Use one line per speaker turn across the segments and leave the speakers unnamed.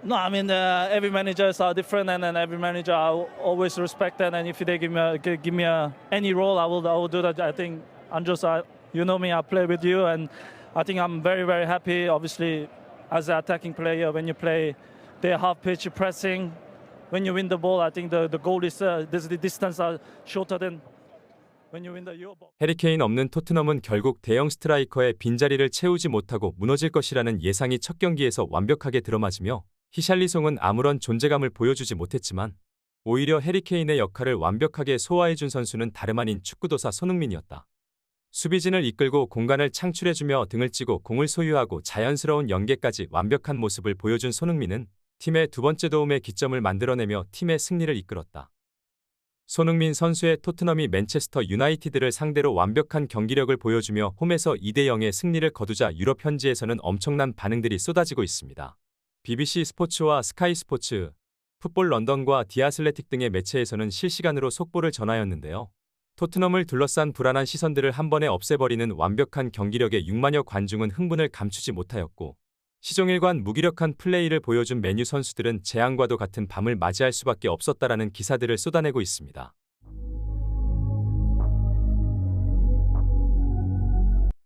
No, I mean every managers are different, and every manager I always respect that. And if they give me any role, I will do that. I think Andros, you know me, I play with you, and I think I'm very happy. Obviously, as an attacking player, when you play the half pitch pressing, when you win the ball, I think the goal is the distance are shorter than when you win the Euro ball.
해리 케인 없는 토트넘은 결국 대형 스트라이커의 빈자리를 채우지 못하고 무너질 것이라는 예상이 첫 경기에서 완벽하게 들어맞으며 히샬리송은 아무런 존재감을 보여주지 못했지만 오히려 해리 케인의 역할을 완벽하게 소화해준 선수는 다름 아닌 축구도사 손흥민이었다. 수비진을 이끌고 공간을 창출해주며 등을 찌고 공을 소유하고 자연스러운 연계까지 완벽한 모습을 보여준 손흥민은 팀의 두 번째 도움의 기점을 만들어내며 팀의 승리를 이끌었다. 손흥민 선수의 토트넘이 맨체스터 유나이티드를 상대로 완벽한 경기력을 보여주며 홈에서 2대0의 승리를 거두자 유럽 현지에서는 엄청난 반응들이 쏟아지고 있습니다. BBC 스포츠와 스카이 스포츠, 풋볼 런던과 디아슬레틱 등의 매체에서는 실시간으로 속보를 전하였는데요. 토트넘을 둘러싼 불안한 시선들을 한 번에 없애버리는 완벽한 경기력에 6만여 관중은 흥분을 감추지 못하였고 시종일관 무기력한 플레이를 보여준 맨유 선수들은 재앙과도 같은 밤을 맞이할 수밖에 없었다라는 기사들을 쏟아내고 있습니다.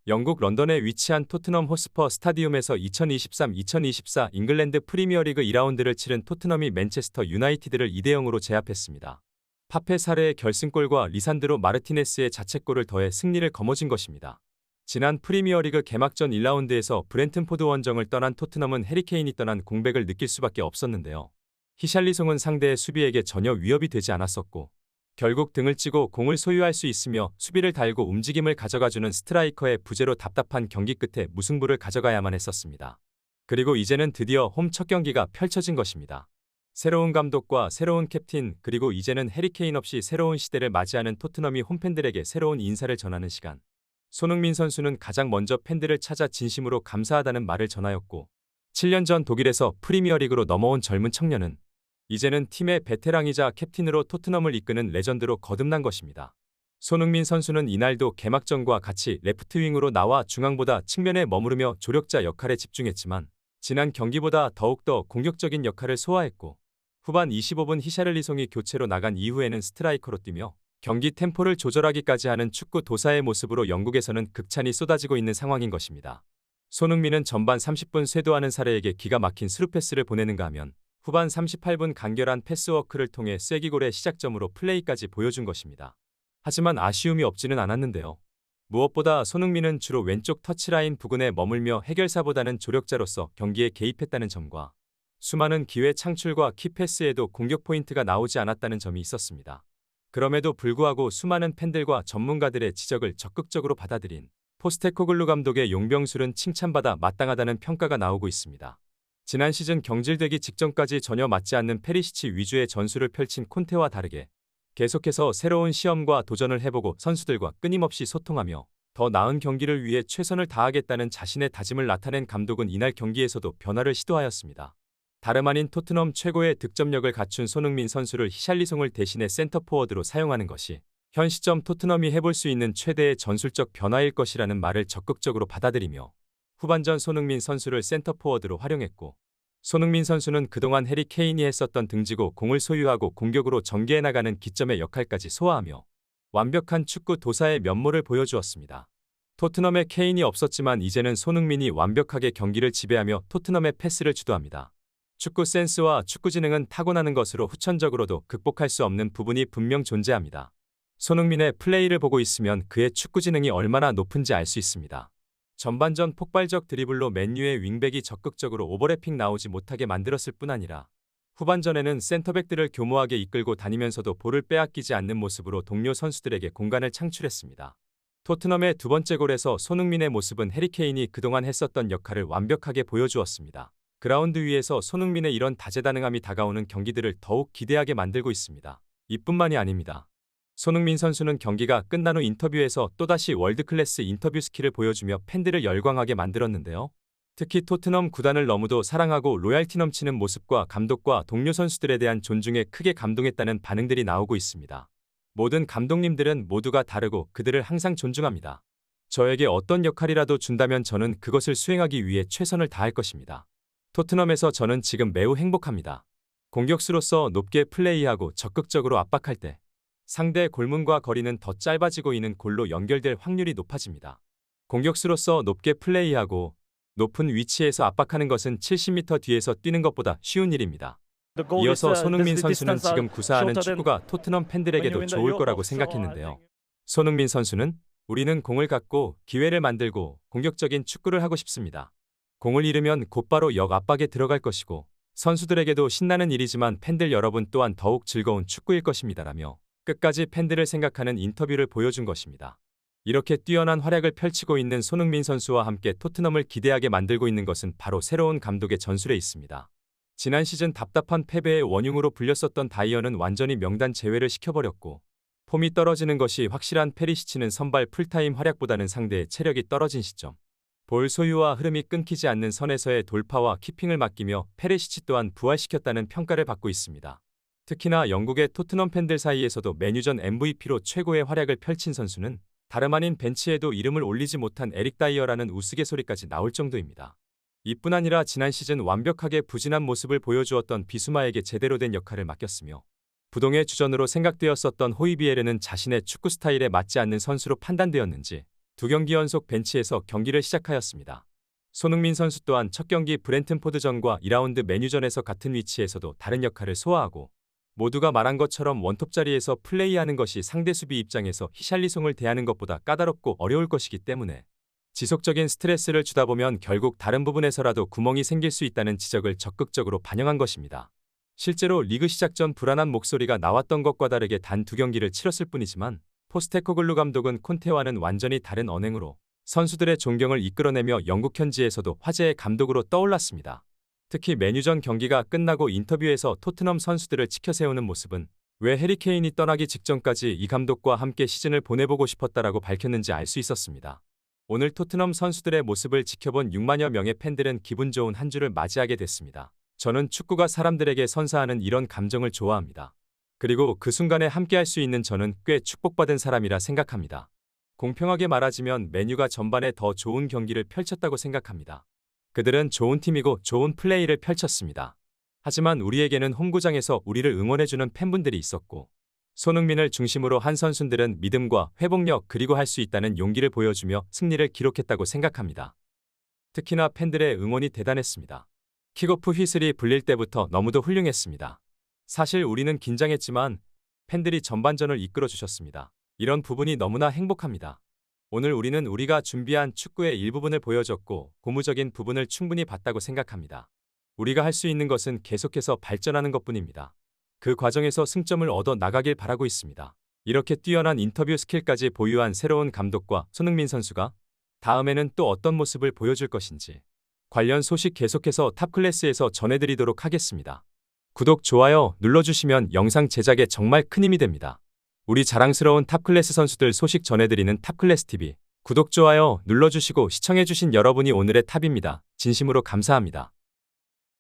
영국 런던에 위치한 토트넘 호스퍼 스타디움에서 2023-2024 잉글랜드 프리미어리그 2라운드를 치른 토트넘이 맨체스터 유나이티드를 2대0으로 제압했습니다. 파페 사레의 결승골과 리산드로 마르티네스의 자책골을 더해 승리를 거머쥔 것입니다. 지난 프리미어리그 개막전 1라운드에서 브렌튼포드 원정을 떠난 토트넘은 해리 케인이 떠난 공백을 느낄 수밖에 없었는데요. 히샬리송은 상대의 수비에게 전혀 위협이 되지 않았었고 결국 등을 찌고 공을 소유할 수 있으며 수비를 달고 움직임을 가져가주는 스트라이커의 부재로 답답한 경기 끝에 무승부를 가져가야만 했었습니다. 그리고 이제는 드디어 홈 첫 경기가 펼쳐진 것입니다. 새로운 감독과 새로운 캡틴 그리고 이제는 해리 케인 없이 새로운 시대를 맞이하는 토트넘이 홈팬들에게 새로운 인사를 전하는 시간. 손흥민 선수는 가장 먼저 팬들을 찾아 진심으로 감사하다는 말을 전하였고 7년 전 독일에서 프리미어리그로 넘어온 젊은 청년은 이제는 팀의 베테랑이자 캡틴으로 토트넘을 이끄는 레전드로 거듭난 것입니다. 손흥민 선수는 이날도 개막전과 같이 레프트 윙으로 나와 중앙보다 측면에 머무르며 조력자 역할에 집중했지만 지난 경기보다 더욱더 공격적인 역할을 소화했고 후반 25분 히샤를리송이 교체로 나간 이후에는 스트라이커로 뛰며 경기 템포를 조절하기까지 하는 축구 도사의 모습으로 영국에서는 극찬이 쏟아지고 있는 상황인 것입니다. 손흥민은 전반 30분 쇄도하는 사례에게 기가 막힌 스루패스를 보내는가 하면 후반 38분 간결한 패스워크를 통해 쐐기골의 시작점으로 플레이까지 보여준 것입니다. 하지만 아쉬움이 없지는 않았는데요. 무엇보다 손흥민은 주로 왼쪽 터치라인 부근에 머물며 해결사보다는 조력자로서 경기에 개입했다는 점과 수많은 기회 창출과 키패스에도 공격 포인트가 나오지 않았다는 점이 있었습니다. 그럼에도 불구하고 수많은 팬들과 전문가들의 지적을 적극적으로 받아들인 포스테코글루 감독의 용병술은 칭찬받아 마땅하다는 평가가 나오고 있습니다. 지난 시즌 경질되기 직전까지 전혀 맞지 않는 페리시치 위주의 전술을 펼친 콘테와 다르게 계속해서 새로운 시험과 도전을 해보고 선수들과 끊임없이 소통하며 더 나은 경기를 위해 최선을 다하겠다는 자신의 다짐을 나타낸 감독은 이날 경기에서도 변화를 시도하였습니다. 다름 아닌 토트넘 최고의 득점력을 갖춘 손흥민 선수를 히샬리송을 대신해 센터포워드로 사용하는 것이 현 시점 토트넘이 해볼 수 있는 최대의 전술적 변화일 것이라는 말을 적극적으로 받아들이며 후반전 손흥민 선수를 센터포워드로 활용했고 손흥민 선수는 그동안 해리 케인이 했었던 등지고 공을 소유하고 공격으로 전개해 나가는 기점의 역할까지 소화하며 완벽한 축구 도사의 면모를 보여주었습니다. 토트넘에 케인이 없었지만 이제는 손흥민이 완벽하게 경기를 지배하며 토트넘의 패스를 주도합니다. 축구 센스와 축구 지능은 타고나는 것으로 후천적으로도 극복할 수 없는 부분이 분명 존재합니다. 손흥민의 플레이를 보고 있으면 그의 축구 지능이 얼마나 높은지 알 수 있습니다. 전반전 폭발적 드리블로 맨유의 윙백이 적극적으로 오버래핑 나오지 못하게 만들었을 뿐 아니라 후반전에는 센터백들을 교모하게 이끌고 다니면서도 볼을 빼앗기지 않는 모습으로 동료 선수들에게 공간을 창출했습니다. 토트넘의 두 번째 골에서 손흥민의 모습은 해리 케인이 그동안 했었던 역할을 완벽하게 보여주었습니다. 그라운드 위에서 손흥민의 이런 다재다능함이 다가오는 경기들을 더욱 기대하게 만들고 있습니다. 이뿐만이 아닙니다. 손흥민 선수는 경기가 끝난 후 인터뷰에서 또다시 월드클래스 인터뷰 스킬을 보여주며 팬들을 열광하게 만들었는데요. 특히 토트넘 구단을 너무도 사랑하고 로얄티 넘치는 모습과 감독과 동료 선수들에 대한 존중에 크게 감동했다는 반응들이 나오고 있습니다. 모든 감독님들은 모두가 다르고 그들을 항상 존중합니다. 저에게 어떤 역할이라도 준다면 저는 그것을 수행하기 위해 최선을 다할 것입니다. 토트넘에서 저는 지금 매우 행복합니다. 공격수로서 높게 플레이하고 적극적으로 압박할 때 상대 골문과 거리는 더 짧아지고 이는 골로 연결될 확률이 높아집니다. 공격수로서 높게 플레이하고 높은 위치에서 압박하는 것은 70m 뒤에서 뛰는 것보다 쉬운 일입니다.
The goal is,
이어서 손흥민
the
선수는
distance are
지금 구사하는
shorter than
축구가 토트넘
when you
팬들에게도
win the
좋을
Euro.
거라고
So I
생각했는데요.
think
손흥민 선수는 우리는 공을 갖고 기회를 만들고 공격적인 축구를 하고 싶습니다. 공을 잃으면 곧바로 역압박에 들어갈 것이고 선수들에게도 신나는 일이지만 팬들 여러분 또한 더욱 즐거운 축구일 것입니다라며 끝까지 팬들을 생각하는 인터뷰를 보여준 것입니다. 이렇게 뛰어난 활약을 펼치고 있는 손흥민 선수와 함께 토트넘을 기대하게 만들고 있는 것은 바로 새로운 감독의 전술에 있습니다. 지난 시즌 답답한 패배의 원흉으로 불렸었던 다이어는 완전히 명단 제외를 시켜버렸고 폼이 떨어지는 것이 확실한 페리시치는 선발 풀타임 활약보다는 상대의 체력이 떨어진 시점 볼 소유와 흐름이 끊기지 않는 선에서의 돌파와 키핑을 맡기며 페리시치 또한 부활시켰다는 평가를 받고 있습니다. 특히나 영국의 토트넘 팬들 사이에서도 메뉴전 MVP로 최고의 활약을 펼친 선수는 다름 아닌 벤치에도 이름을 올리지 못한 에릭 다이어라는 우스갯소리까지 나올 정도입니다. 이뿐 아니라 지난 시즌 완벽하게 부진한 모습을 보여주었던 비수마에게 제대로 된 역할을 맡겼으며 부동의 주전으로 생각되었었던 호이비에르는 자신의 축구 스타일에 맞지 않는 선수로 판단되었는지 2경기 연속 벤치에서 경기를 시작하였습니다. 손흥민 선수 또한 첫 경기 브렌튼포드전과 2라운드 메뉴전에서 같은 위치에서도 다른 역할을 소화하고 모두가 말한 것처럼 원톱 자리에서 플레이하는 것이 상대 수비 입장에서 히샬리송을 대하는 것보다 까다롭고 어려울 것이기 때문에 지속적인 스트레스를 주다 보면 결국 다른 부분에서라도 구멍이 생길 수 있다는 지적을 적극적으로 반영한 것입니다. 실제로 리그 시작 전 불안한 목소리가 나왔던 것과 다르게 단 2경기를 치렀을 뿐이지만 포스테코글루 감독은 콘테와는 완전히 다른 언행으로 선수들의 존경을 이끌어내며 영국 현지에서도 화제의 감독으로 떠올랐습니다. 특히 메뉴전 경기가 끝나고 인터뷰에서 토트넘 선수들을 치켜세우는 모습은 왜 해리케인이 떠나기 직전까지 이 감독과 함께 시즌을 보내보고 싶었다라고 밝혔는지 알 수 있었습니다. 오늘 토트넘 선수들의 모습을 지켜본 6만여 명의 팬들은 기분 좋은 한 주를 맞이하게 됐습니다. 저는 축구가 사람들에게 선사하는 이런 감정을 좋아합니다. 그리고 그 순간에 함께할 수 있는 저는 꽤 축복받은 사람이라 생각합니다. 공평하게 말하자면 메뉴가 전반에 더 좋은 경기를 펼쳤다고 생각합니다. 그들은 좋은 팀이고 좋은 플레이를 펼쳤습니다. 하지만 우리에게는 홈구장에서 우리를 응원해주는 팬분들이 있었고 손흥민을 중심으로 한 선수들은 믿음과 회복력 그리고 할 수 있다는 용기를 보여주며 승리를 기록했다고 생각합니다. 특히나 팬들의 응원이 대단했습니다. 킥오프 휘슬이 불릴 때부터 너무도 훌륭했습니다. 사실 우리는 긴장했지만 팬들이 전반전을 이끌어주셨습니다. 이런 부분이 너무나 행복합니다. 오늘 우리는 우리가 준비한 축구의 일부분을 보여줬고 고무적인 부분을 충분히 봤다고 생각합니다. 우리가 할 수 있는 것은 계속해서 발전하는 것뿐입니다. 그 과정에서 승점을 얻어 나가길 바라고 있습니다. 이렇게 뛰어난 인터뷰 스킬까지 보유한 새로운 감독과 손흥민 선수가 다음에는 또 어떤 모습을 보여줄 것인지 관련 소식 계속해서 탑클래스에서 전해드리도록 하겠습니다. 구독, 좋아요 눌러주시면 영상 제작에 정말 큰 힘이 됩니다. 우리 자랑스러운 탑클래스 선수들 소식 전해드리는 탑클래스TV 구독, 좋아요 눌러주시고 시청해주신 여러분이 오늘의 탑입니다. 진심으로 감사합니다.